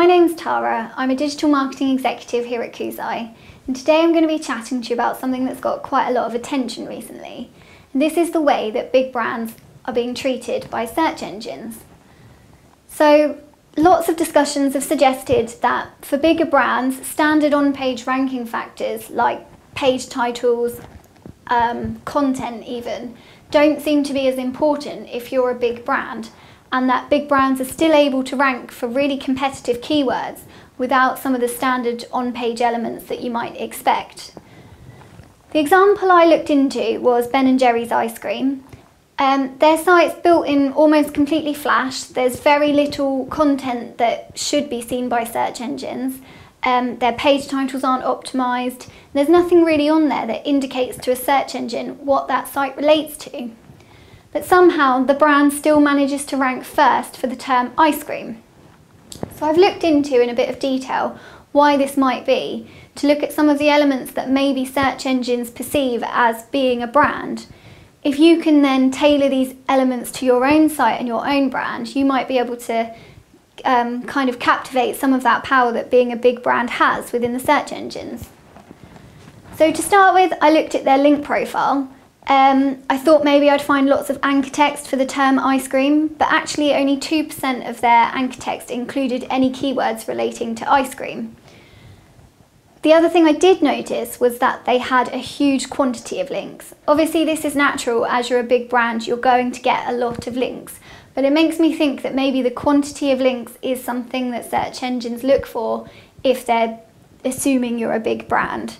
My name's Tara, I'm a digital marketing executive here at Koozai, and today I'm going to be chatting to you about something that's got quite a lot of attention recently. And this is the way that big brands are being treated by search engines. So lots of discussions have suggested that for bigger brands, standard on-page ranking factors like page titles, content even, don't seem to be as important if you're a big brand, and that big brands are still able to rank for really competitive keywords without some of the standard on-page elements that you might expect. The example I looked into was Ben & Jerry's ice cream. Their site's built in almost completely Flash. There's very little content that should be seen by search engines. Their page titles aren't optimised. There's nothing really on there that indicates to a search engine what that site relates to. But somehow the brand still manages to rank first for the term ice cream. So I've looked into in a bit of detail why this might be, to look at some of the elements that maybe search engines perceive as being a brand. If you can then tailor these elements to your own site and your own brand, you might be able to kind of captivate some of that power that being a big brand has within the search engines. So to start with, I looked at their link profile. I thought maybe I'd find lots of anchor text for the term ice cream, but actually only 2% of their anchor text included any keywords relating to ice cream. The other thing I did notice was that they had a huge quantity of links. Obviously this is natural, as you're a big brand, you're going to get a lot of links, but it makes me think that maybe the quantity of links is something that search engines look for if they're assuming you're a big brand.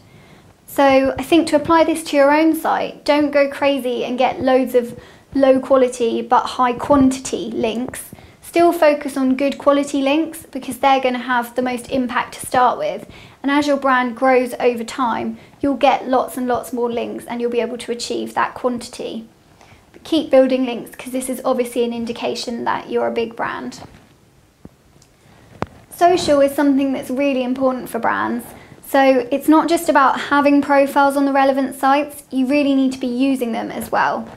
So I think to apply this to your own site, don't go crazy and get loads of low quality but high quantity links. Still focus on good quality links because they're going to have the most impact to start with. And as your brand grows over time, you'll get lots and lots more links and you'll be able to achieve that quantity. But keep building links because this is obviously an indication that you're a big brand. Social is something that's really important for brands. So it's not just about having profiles on the relevant sites, you really need to be using them as well.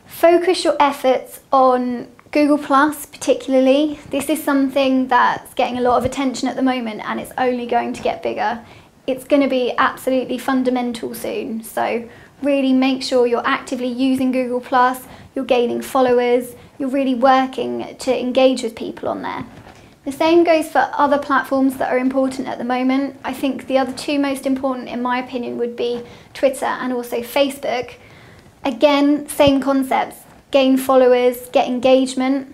Focus your efforts on Google Plus particularly. This is something that's getting a lot of attention at the moment and it's only going to get bigger. It's going to be absolutely fundamental soon. So really make sure you're actively using Google Plus, you're gaining followers, you're really working to engage with people on there. The same goes for other platforms that are important at the moment. I think the other two most important in my opinion would be Twitter and also Facebook. Again, same concepts, gain followers, get engagement.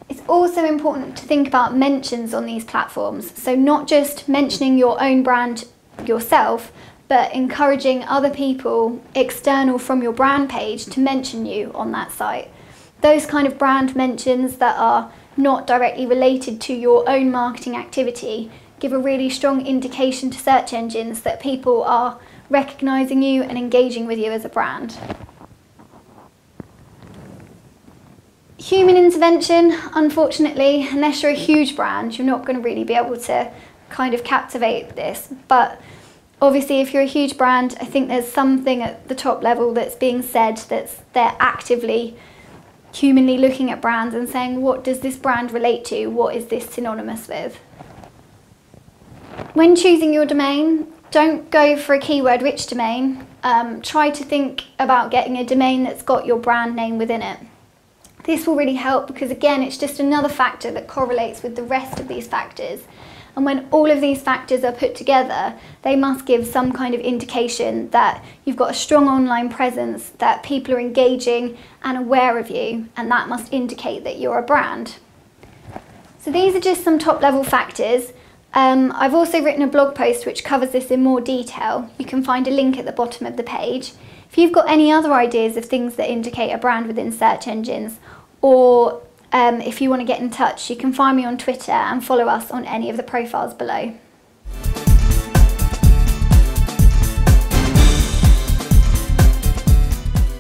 It's also important to think about mentions on these platforms. So not just mentioning your own brand yourself, but encouraging other people external from your brand page to mention you on that site. Those kind of brand mentions that are not directly related to your own marketing activity give a really strong indication to search engines that people are recognising you and engaging with you as a brand. Human intervention, unfortunately, unless you're a huge brand, you're not going to really be able to kind of captivate this. But obviously if you're a huge brand, I think there's something at the top level that's being said that's they're actively humanly looking at brands and saying, what does this brand relate to? What is this synonymous with? When choosing your domain, don't go for a keyword-rich domain. Try to think about getting a domain that's got your brand name within it. This will really help because again, it's just another factor that correlates with the rest of these factors. And when all of these factors are put together, they must give some kind of indication that you've got a strong online presence, that people are engaging and aware of you, and that must indicate that you're a brand. So these are just some top level factors. I've also written a blog post which covers this in more detail. You can find a link at the bottom of the page. If you've got any other ideas of things that indicate a brand within search engines, or if you want to get in touch, you can find me on Twitter and follow us on any of the profiles below.